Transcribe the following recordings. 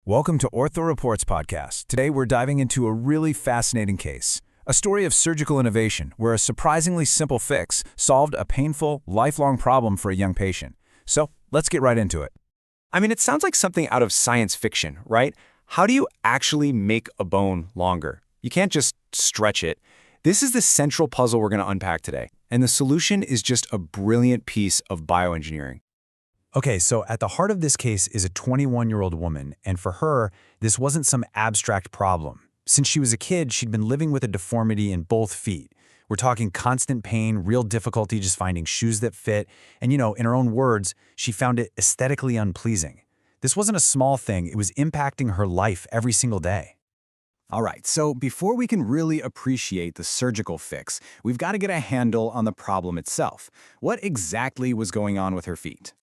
Welcome to Ortho Reports podcast. Today we're diving into a really fascinating case, a story of surgical innovation where a surprisingly simple fix solved a painful, lifelong problem for a young patient. So let's get right into it. I mean, it sounds like something out of science fiction, right? How do you actually make a bone longer? You can't just stretch it. This is the central puzzle we're going to unpack today, and the solution is just a brilliant piece of bioengineering. Okay, so at the heart of this case is a 21-year-old woman, and for her, this wasn't some abstract problem. Since she was a kid, she'd been living with a deformity in both feet. We're talking constant pain, real difficulty just finding shoes that fit, and in her own words, she found it aesthetically unpleasing. This wasn't a small thing, it was impacting her life every single day. All right, so before we can really appreciate the surgical fix, we've got to get a handle on the problem itself. What exactly was going on with her feet?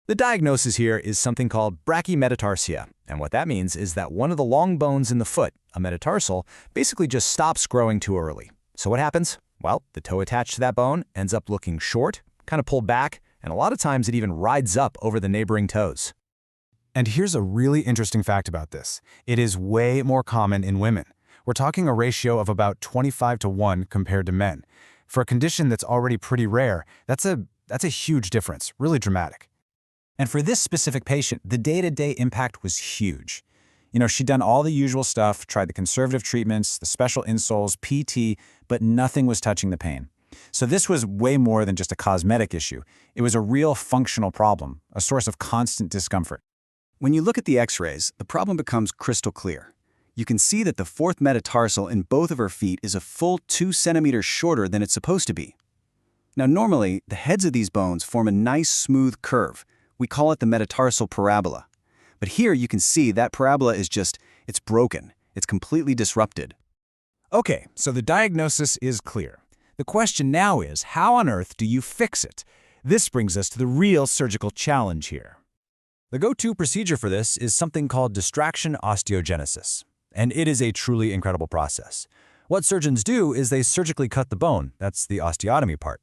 The diagnosis here is something called brachymetatarsia, and what that means is that one of the long bones in the foot, a metatarsal, basically just stops growing too early. So what happens? Well, the toe attached to that bone ends up looking short, kind of pulled back, and a lot of times it even rides up over the neighboring toes. And here's a really interesting fact about this. It is way more common in women. We're talking a ratio of about 25-1 compared to men. For a condition that's already pretty rare, that's a huge difference, really dramatic. And for this specific patient, the day-to-day impact was huge. She'd done all the usual stuff, tried the conservative treatments, the special insoles, PT, but nothing was touching the pain. So this was way more than just a cosmetic issue. It was a real functional problem, a source of constant discomfort. When you look at the x-rays, the problem becomes crystal clear. You can see that the fourth metatarsal in both of her feet is a full 2 centimeters shorter than it's supposed to be. Now normally, the heads of these bones form a nice smooth curve. We call it the metatarsal parabola. But here you can see that parabola is it's broken. It's completely disrupted. Okay, so the diagnosis is clear. The question now is, how on earth do you fix it? This brings us to the real surgical challenge here. The go-to procedure for this is something called distraction osteogenesis, and it is a truly incredible process. What surgeons do is they surgically cut the bone, that's the osteotomy part.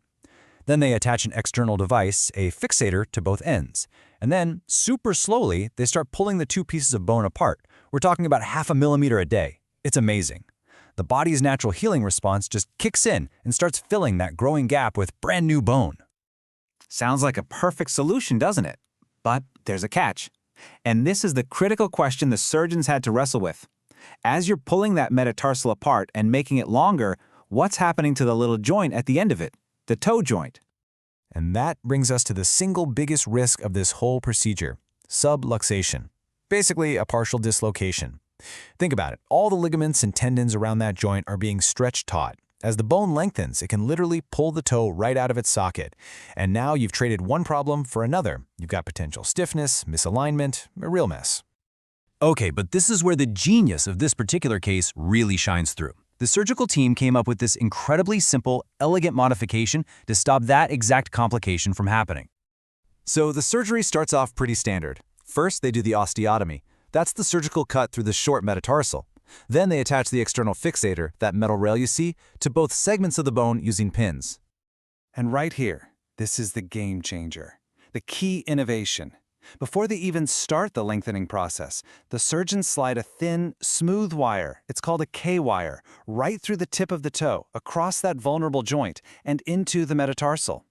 Then they attach an external device, a fixator, to both ends. And then, super slowly, they start pulling the two pieces of bone apart. We're talking about 0.5 millimeter a day. It's amazing. The body's natural healing response just kicks in and starts filling that growing gap with brand new bone. Sounds like a perfect solution, doesn't it? But there's a catch. And this is the critical question the surgeons had to wrestle with. As you're pulling that metatarsal apart and making it longer, what's happening to the little joint at the end of it? The toe joint. And that brings us to the single biggest risk of this whole procedure, subluxation. Basically, a partial dislocation. Think about it. All the ligaments and tendons around that joint are being stretched taut. As the bone lengthens, it can literally pull the toe right out of its socket. And now you've traded one problem for another. You've got potential stiffness, misalignment, a real mess. Okay, but this is where the genius of this particular case really shines through. The surgical team came up with this incredibly simple, elegant modification to stop that exact complication from happening. So the surgery starts off pretty standard. First, they do the osteotomy. That's the surgical cut through the short metatarsal. Then they attach the external fixator, that metal rail you see, to both segments of the bone using pins. And right here, this is the game changer, the key innovation. Before they even start the lengthening process, the surgeons slide a thin, smooth wire, it's called a K-wire, right through the tip of the toe, across that vulnerable joint, and into the metatarsal.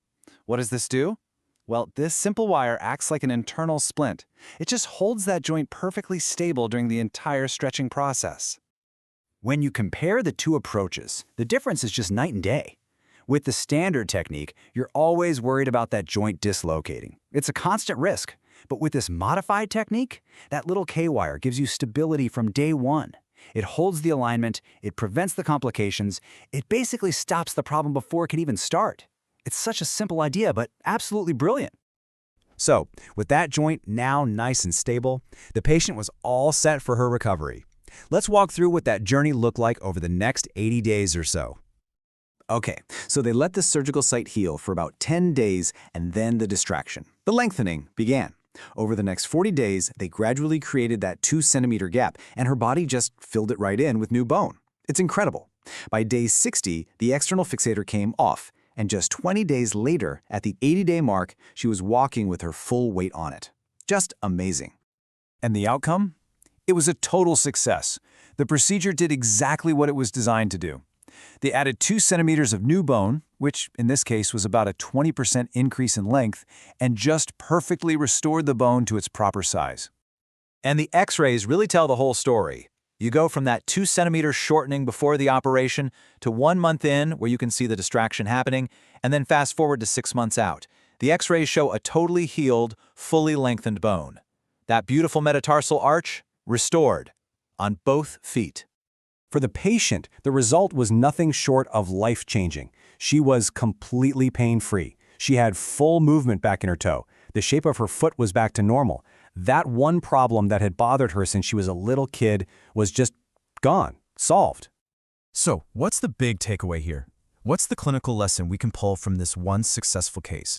What does this do? Well, this simple wire acts like an internal splint. It just holds that joint perfectly stable during the entire stretching process. When you compare the two approaches, the difference is just night and day. With the standard technique, you're always worried about that joint dislocating. It's a constant risk. But with this modified technique, that little K-wire gives you stability from day one. It holds the alignment, it prevents the complications, it basically stops the problem before it can even start. It's such a simple idea, but absolutely brilliant. So, with that joint now nice and stable, the patient was all set for her recovery. Let's walk through what that journey looked like over the next 80 days or so. Okay, so they let the surgical site heal for about 10 days, and then the distraction, the lengthening, began. Over the next 40 days, they gradually created that 2 centimeter gap, and her body just filled it right in with new bone. It's incredible. By day 60, the external fixator came off, and just 20 days later, at the 80-day mark, she was walking with her full weight on it. Just amazing. And the outcome? It was a total success. The procedure did exactly what it was designed to do. They added 2 centimeters of new bone, which in this case was about a 20% increase in length, and just perfectly restored the bone to its proper size. And the x-rays really tell the whole story. You go from that 2 centimeter shortening before the operation to 1 month in, where you can see the distraction happening, and then fast forward to 6 months out. The x-rays show a totally healed, fully lengthened bone. That beautiful metatarsal arch, restored, on both feet. For the patient, the result was nothing short of life-changing. She was completely pain-free. She had full movement back in her toe. The shape of her foot was back to normal. That one problem that had bothered her since she was a little kid was just gone, solved. So, what's the big takeaway here? What's the clinical lesson we can pull from this one successful case?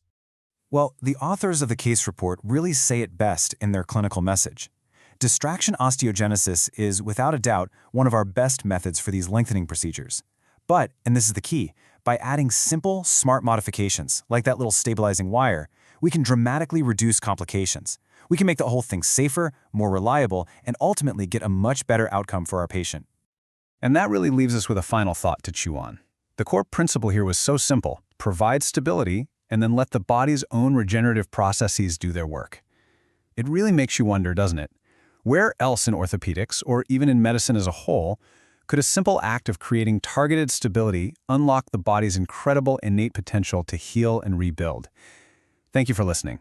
Well, the authors of the case report really say it best in their clinical message. Distraction osteogenesis is, without a doubt, one of our best methods for these lengthening procedures. But, and this is the key, by adding simple, smart modifications, like that little stabilizing wire, we can dramatically reduce complications. We can make the whole thing safer, more reliable, and ultimately get a much better outcome for our patient. And that really leaves us with a final thought to chew on. The core principle here was so simple: provide stability, and then let the body's own regenerative processes do their work. It really makes you wonder, doesn't it? Where else in orthopedics, or even in medicine as a whole, could a simple act of creating targeted stability unlock the body's incredible innate potential to heal and rebuild? Thank you for listening.